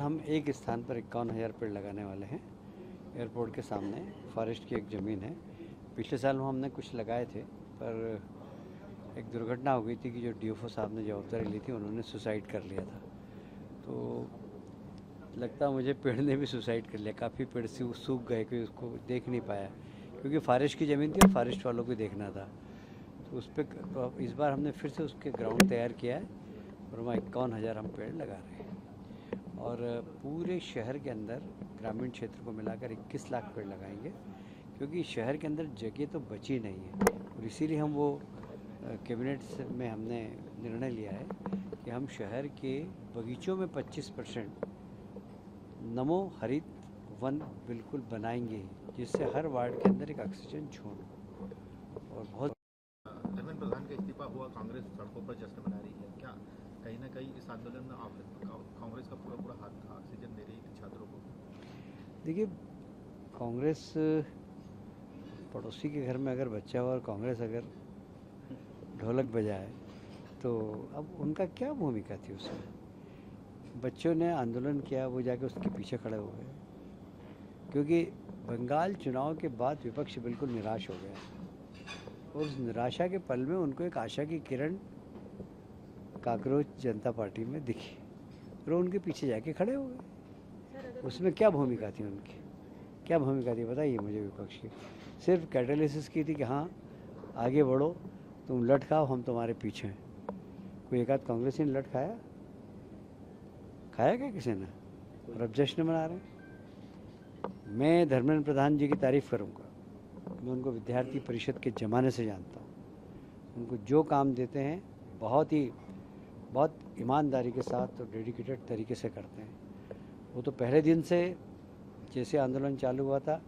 कल हम एक स्थान पर 51,000 पेड़ लगाने वाले हैं। एयरपोर्ट के सामने फॉरेस्ट की एक ज़मीन है। पिछले साल हमने कुछ लगाए थे, पर एक दुर्घटना हो गई थी कि जो डीएफओ साहब ने जवाबदारी ली थी उन्होंने सुसाइड कर लिया था। तो लगता मुझे पेड़ ने भी सुसाइड कर लिया। काफ़ी पेड़ सूख गए, कोई उसको देख नहीं पाया, क्योंकि फॉरेस्ट की ज़मीन थी और फॉरेस्ट वालों को देखना था। तो उस पर तो इस बार हमने फिर से उसके ग्राउंड तैयार किया है और वहाँ 51,000 हम पेड़ लगा रहे हैं। और पूरे शहर के अंदर ग्रामीण क्षेत्र को मिलाकर 21 लाख पेड़ लगाएंगे, क्योंकि शहर के अंदर जगह तो बची नहीं है। और इसीलिए हम वो कैबिनेट में हमने निर्णय लिया है कि हम शहर के बगीचों में 25% नमो हरित वन बिल्कुल बनाएंगे, जिससे हर वार्ड के अंदर एक ऑक्सीजन जोन और बहुत। धर्मेंद्र प्रधान का इस्तीफा हुआ, कांग्रेस सड़कों पर जश्न मना रही है। क्या कहीं ना कहीं इस आंदोलन में कांग्रेस का पूरा हाथ ऑक्सीजन दे रही है छात्रों को? देखिए, कांग्रेस पड़ोसी के घर में अगर बच्चा हुआ और कांग्रेस अगर ढोलक बजाए तो अब उनका क्या भूमिका थी उसमें? बच्चों ने आंदोलन किया, वो जाके उसके पीछे खड़े हो गए, क्योंकि बंगाल चुनाव के बाद विपक्ष बिल्कुल निराश हो गया और उस निराशा के पल में उनको एक आशा की किरण काकरोच जनता पार्टी में दिखी और उनके पीछे जाके खड़े हो गए। उसमें क्या भूमिका थी उनकी? क्या भूमिका थी बताइए मुझे विपक्ष की? सिर्फ कैटालिसिस की थी कि हाँ आगे बढ़ो, तुम लट खाओ, हम तुम्हारे पीछे हैं। कोई एक आध कांग्रेसी ने लट खाया? खाया क्या किसी ने? और अब जश्न मना रहे हैं। मैं धर्मेंद्र प्रधान जी की तारीफ़ करूंगा। मैं उनको विद्यार्थी परिषद के ज़माने से जानता हूँ। उनको जो काम देते हैं बहुत ईमानदारी के साथ और डेडिकेटेड तरीके से करते हैं। वो तो पहले दिन से जैसे आंदोलन चालू हुआ था,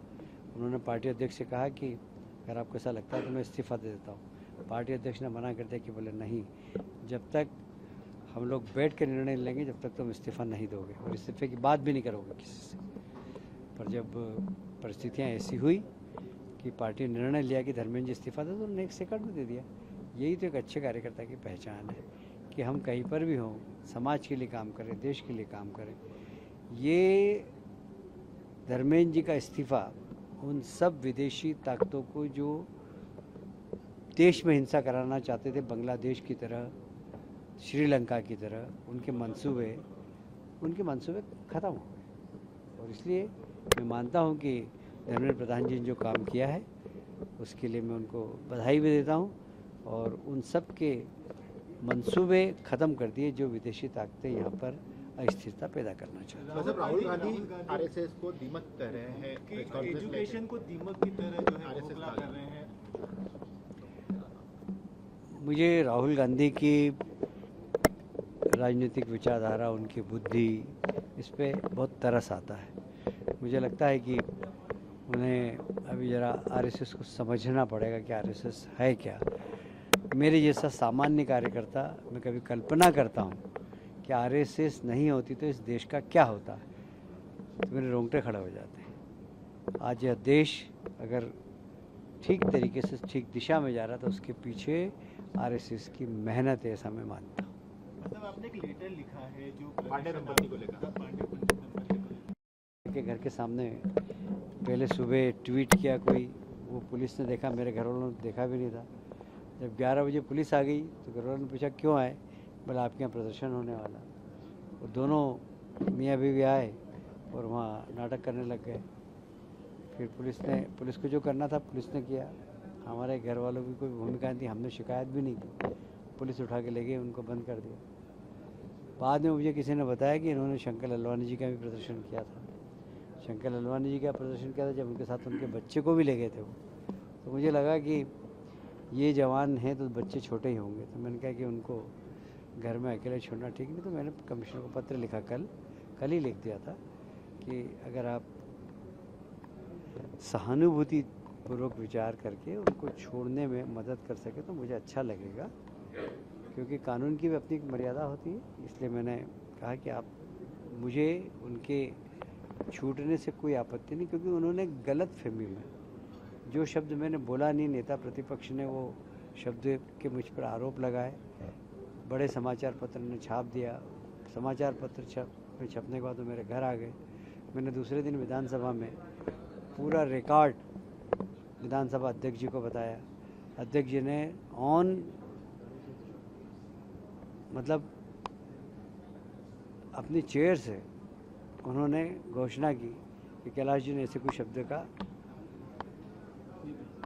उन्होंने पार्टी अध्यक्ष से कहा कि अगर आपको ऐसा लगता है तो मैं इस्तीफ़ा दे देता हूँ। पार्टी अध्यक्ष ने मना कर दिया कि बोले नहीं, जब तक हम लोग बैठ कर निर्णय लेंगे जब तक तुम इस्तीफ़ा नहीं दोगे और इस्तीफे की बात भी नहीं करोगे किसी से। पर जब परिस्थितियाँ ऐसी हुई कि पार्टी ने निर्णय लिया कि धर्मेंद्र जी इस्तीफ़ा दे, तो उन्होंने 1 सेकंड में दे दिया। यही तो एक अच्छे कार्यकर्ता की पहचान है कि हम कहीं पर भी हों, समाज के लिए काम करें, देश के लिए काम करें। ये धर्मेंद्र जी का इस्तीफ़ा उन सब विदेशी ताकतों को जो देश में हिंसा कराना चाहते थे, बांग्लादेश की तरह, श्रीलंका की तरह, उनके मंसूबे ख़त्म हो गए। और इसलिए मैं मानता हूं कि धर्मेंद्र प्रधान जी ने जो काम किया है उसके लिए मैं उनको बधाई भी देता हूं और उन सब के मंसूबे ख़त्म कर दिए जो विदेशी ताकतें यहाँ पर अस्थिरता पैदा करना चाहते हैं। राहुल गांधी आरएसएस को दीमक कह रहे हैं कि एजुकेशन को दीमक की तरह जो है आरएसएस कर रहे हैं। मुझे राहुल गांधी की राजनीतिक विचारधारा, उनकी बुद्धि, इस पे बहुत तरस आता है। मुझे लगता है कि उन्हें अभी ज़रा आरएसएस को समझना पड़ेगा कि आरएसएस है क्या। मेरे जैसा सामान्य कार्यकर्ता, मैं कभी कल्पना करता हूँ कि आरएसएस नहीं होती तो इस देश का क्या होता, तो मेरे रोंगटे खड़े हो जाते हैं। आज यह देश अगर ठीक तरीके से ठीक दिशा में जा रहा था, उसके पीछे आरएसएस की मेहनत है, ऐसा मैं मानता हूँ। मतलब आपने एक लेटर लिखा है जो पांडे दंपति को लेकर, के घर के सामने पहले सुबह ट्वीट किया कोई, वो पुलिस ने देखा, मेरे घर वालों ने देखा भी नहीं था। जब 11 बजे पुलिस आ गई तो घर वालों ने पूछा क्यों आए? बोले आपके यहाँ प्रदर्शन होने वाला। वो दोनों मियाँ बीवी आए और वहाँ नाटक करने लग गए। फिर पुलिस को जो करना था पुलिस ने किया। हमारे घर वालों की कोई भूमिका नहीं थी, हमने शिकायत भी नहीं की। पुलिस उठा के ले गई, उनको बंद कर दिया। बाद में मुझे किसी ने बताया कि इन्होंने शंकर ललवानी जी का भी प्रदर्शन किया था। शंकर ललवानी जी का प्रदर्शन किया था जब उनके साथ उनके बच्चे को भी ले गए थे वो। तो मुझे लगा कि ये जवान हैं तो बच्चे छोटे ही होंगे, तो मैंने कहा कि उनको घर में अकेले छोड़ना ठीक नहीं। तो मैंने कमिश्नर को पत्र लिखा, कल ही लिख दिया था कि अगर आप सहानुभूति पूर्वक विचार करके उनको छोड़ने में मदद कर सके तो मुझे अच्छा लगेगा, क्योंकि कानून की भी अपनी एक मर्यादा होती है। इसलिए मैंने कहा कि आप, मुझे उनके छूटने से कोई आपत्ति नहीं, क्योंकि उन्होंने गलत फहमी में जो शब्द मैंने बोला नहीं, नेता प्रतिपक्ष ने वो शब्द के मुझ पर आरोप लगाए, बड़े समाचार पत्र ने छाप दिया, समाचार पत्र में छपने के बाद वो मेरे घर आ गए। मैंने दूसरे दिन विधानसभा में पूरा रिकॉर्ड विधानसभा अध्यक्ष जी को बताया। अध्यक्ष जी ने मतलब अपनी चेयर से उन्होंने घोषणा की कि कैलाश जी ने ऐसे कोई शब्द का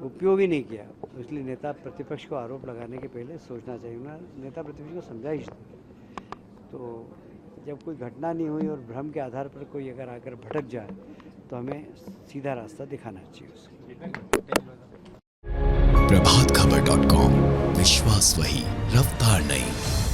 उपयोग ही नहीं किया, इसलिए नेता प्रतिपक्ष को आरोप लगाने के पहले सोचना चाहिए। उन्होंने नेता प्रतिपक्ष को समझाइश दी। तो जब कोई घटना नहीं हुई और भ्रम के आधार पर कोई अगर आकर भटक जाए तो हमें सीधा रास्ता दिखाना चाहिए उसको। प्रभातखबर.com, विश्वास वही, रफ्तार नहीं।